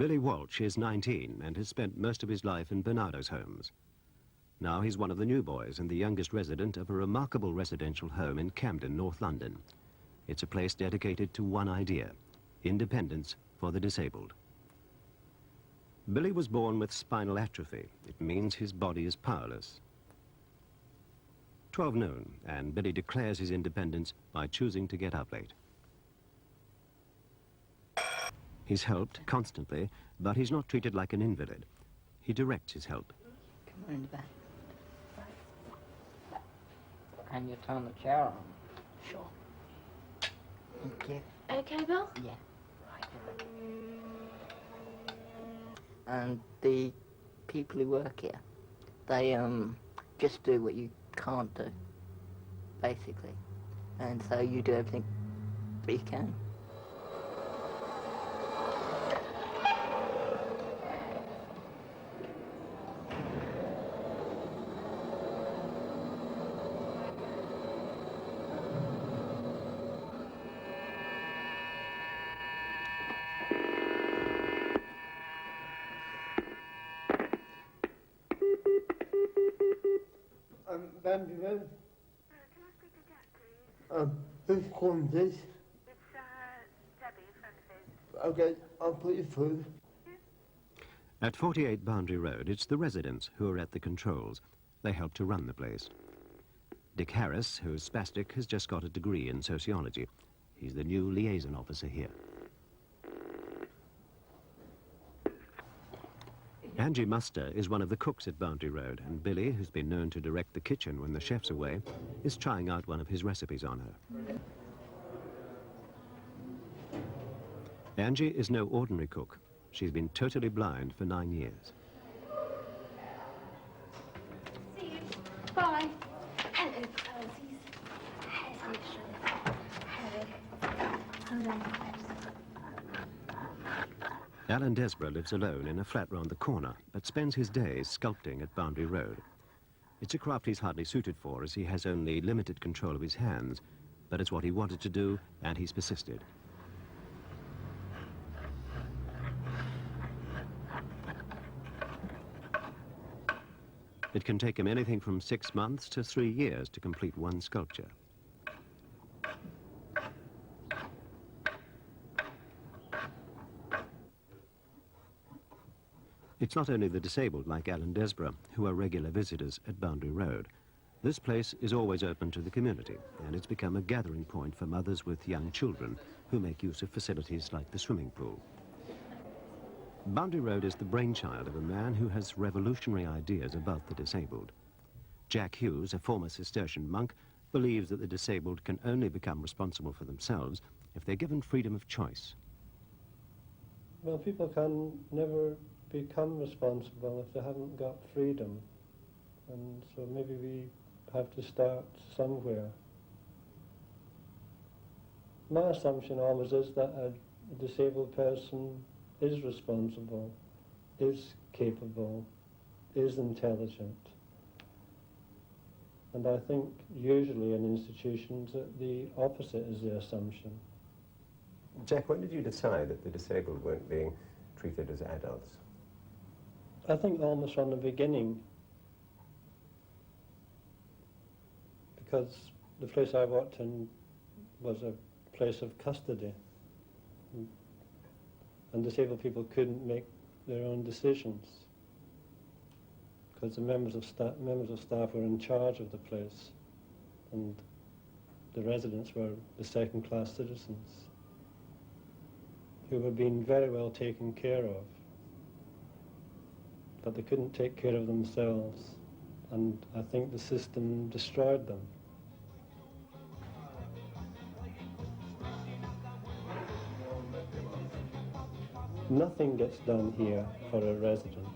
Billy Walsh is 19 and has spent most of his life in Barnardo's homes. Now he's one of the new boys and the youngest resident of a remarkable residential home in Camden, North London. It's a place dedicated to one idea: independence for the disabled. Billy was born with spinal atrophy. It means his body is powerless. 12 noon, and Billy declares his independence by choosing to get up late. He's helped constantly, but he's not treated like an invalid. He directs his help. Come on in the back. And you turn the chair on. Sure. Thank you. Okay, Bill? Yeah. Right. And the people who work here, they just do what you can't do, basically. And so you do everything that you can. Bandy Road. Can I speak to Jack, please? Who's calling, please? It's Debbie, a friend of his. Okay, I'll put you through. At 48 Boundary Road, it's the residents who are at the controls. They help to run the place. Dick Harris, who's spastic, has just got a degree in sociology. He's the new liaison officer here. Angie Muster is one of the cooks at Boundary Road, and Billy, who's been known to direct the kitchen when the chef's away, is trying out one of his recipes on her. Angie is no ordinary cook. She's been totally blind for 9 years. See you. Bye. Hello, Posies. Hello. Hold on. Alan Desborough lives alone in a flat round the corner, but spends his days sculpting at Boundary Road. It's a craft he's hardly suited for, as he has only limited control of his hands, but it's what he wanted to do, and he's persisted. It can take him anything from 6 months to 3 years to complete one sculpture. It's not only the disabled like Alan Desborough who are regular visitors at Boundary Road. This place is always open to the community, and it's become a gathering point for mothers with young children who make use of facilities like the swimming pool. Boundary Road is the brainchild of a man who has revolutionary ideas about the disabled. Jack Hughes, a former Cistercian monk, believes that the disabled can only become responsible for themselves if they're given freedom of choice. Well, people can never become responsible if they haven't got freedom, and so maybe we have to start somewhere. My assumption always is that a disabled person is responsible, is capable, is intelligent, and I think usually in institutions that the opposite is the assumption. Jack, when did you decide that the disabled weren't being treated as adults? I think almost from the beginning, because the place I worked in was a place of custody, and disabled people couldn't make their own decisions because the members of staff were in charge of the place, and the residents were the second-class citizens who were being very well taken care of, but they couldn't take care of themselves, and I think the system destroyed them. Nothing gets done here for a resident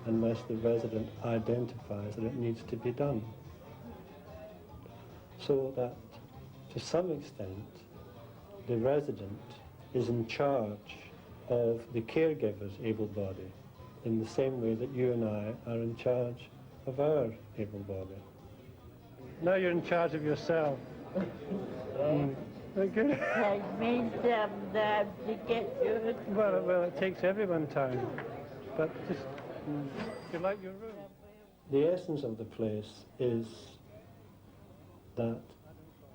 unless the resident identifies that it needs to be done. So that, to some extent, the resident is in charge of the caregiver's able body, in the same way that you and I are in charge of our able body. Now you're in charge of yourself. Okay. Take me sometimes to get good. Well, it takes everyone time. But just, you like your room? The essence of the place is that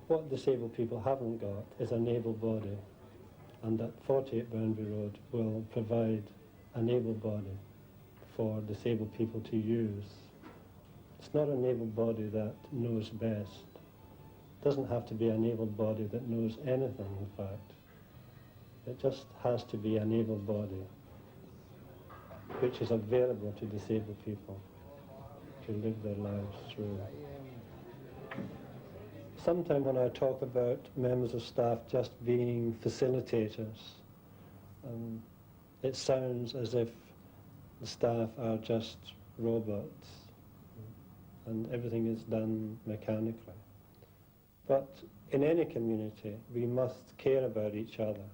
what disabled people haven't got is an able body, and that 48 Boundary Road will provide an able body for disabled people to use. It's not an able body that knows best. It doesn't have to be an able body that knows anything, in fact. It just has to be an able body which is available to disabled people to live their lives through. Sometimes when I talk about members of staff just being facilitators, it sounds as if the staff are just robots and everything is done mechanically. But in any community, we must care about each other.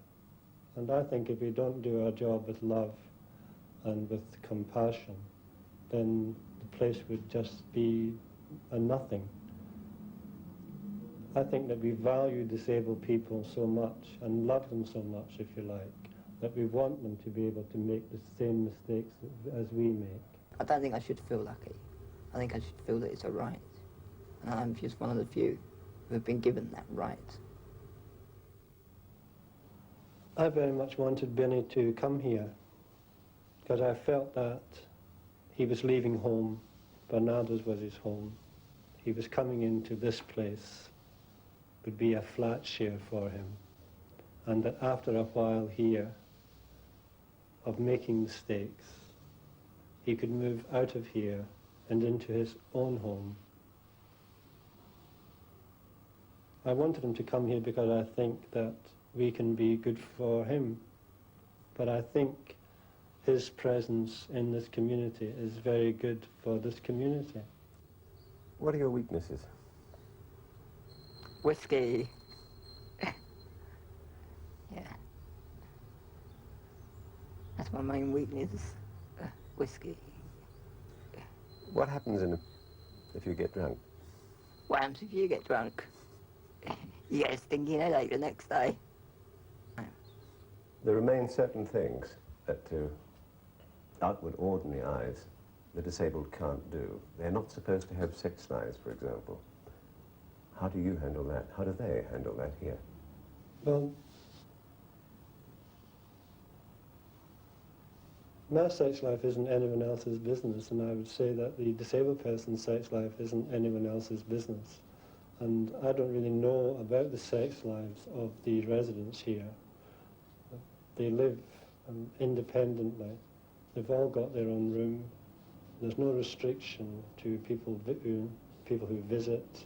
And I think if we don't do our job with love and with compassion, then the place would just be a nothing. I think that we value disabled people so much and love them so much, if you like, that we want them to be able to make the same mistakes as we make. I don't think I should feel lucky. I think I should feel that it's a right. And I'm just one of the few who have been given that right. I very much wanted Benny to come here because I felt that he was leaving home. Bernardo's was his home. He was coming into this place, would be a flat share for him. And that after a while here of making mistakes, he could move out of here and into his own home. I wanted him to come here because I think that we can be good for him. But I think his presence in this community is very good for this community. What are your weaknesses? Whiskey. Yeah. That's my main weakness, whiskey. What happens if you get drunk? What happens if you get drunk? You get a stinking headache the next day. There remain certain things that to outward ordinary eyes the disabled can't do. They're not supposed to have sex lives, for example. How do you handle that? How do they handle that here? Well, my sex life isn't anyone else's business, and I would say that the disabled person's sex life isn't anyone else's business. And I don't really know about the sex lives of the residents here. They live independently. They've all got their own room. There's no restriction to people who visit.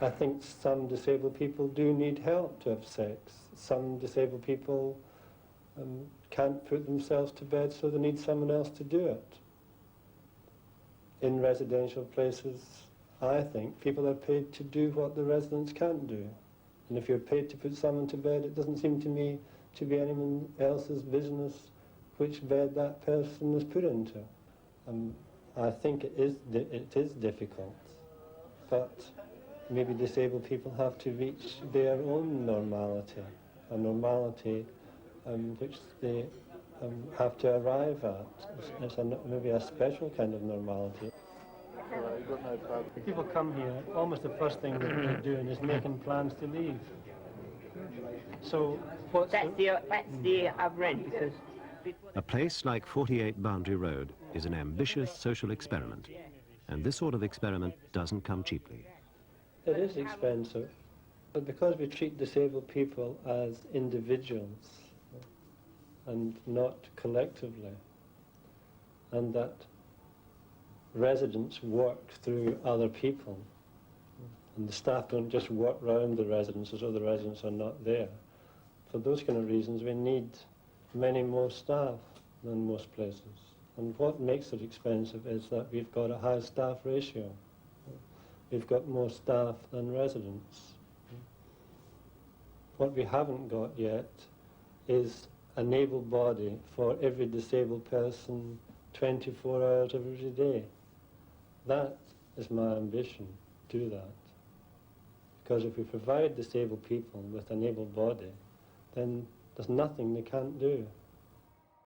I think some disabled people do need help to have sex. Some disabled people can't put themselves to bed, so they need someone else to do it. In residential places, I think people are paid to do what the residents can't do. And if you're paid to put someone to bed, it doesn't seem to me to be anyone else's business which bed that person is put into. I think it is difficult, but maybe disabled people have to reach their own normality, a normality which they have to arrive at. It's maybe a special kind of normality. People come here, almost the first thing that they're doing is making plans to leave. So That's the other end, because A place like 48 Boundary Road is an ambitious social experiment, and this sort of experiment doesn't come cheaply. it is expensive, but because we treat disabled people as individuals and not collectively, and that residents work through other people, and the staff don't just work round the residents as though the residents are not there. For those kind of reasons, we need many more staff than most places. And what makes it expensive is that we've got a high staff ratio. We've got more staff than residents. What we haven't got yet is an able body for every disabled person 24 hours every day. That is my ambition, do that. Because if we provide disabled people with an able body, then there's nothing they can't do.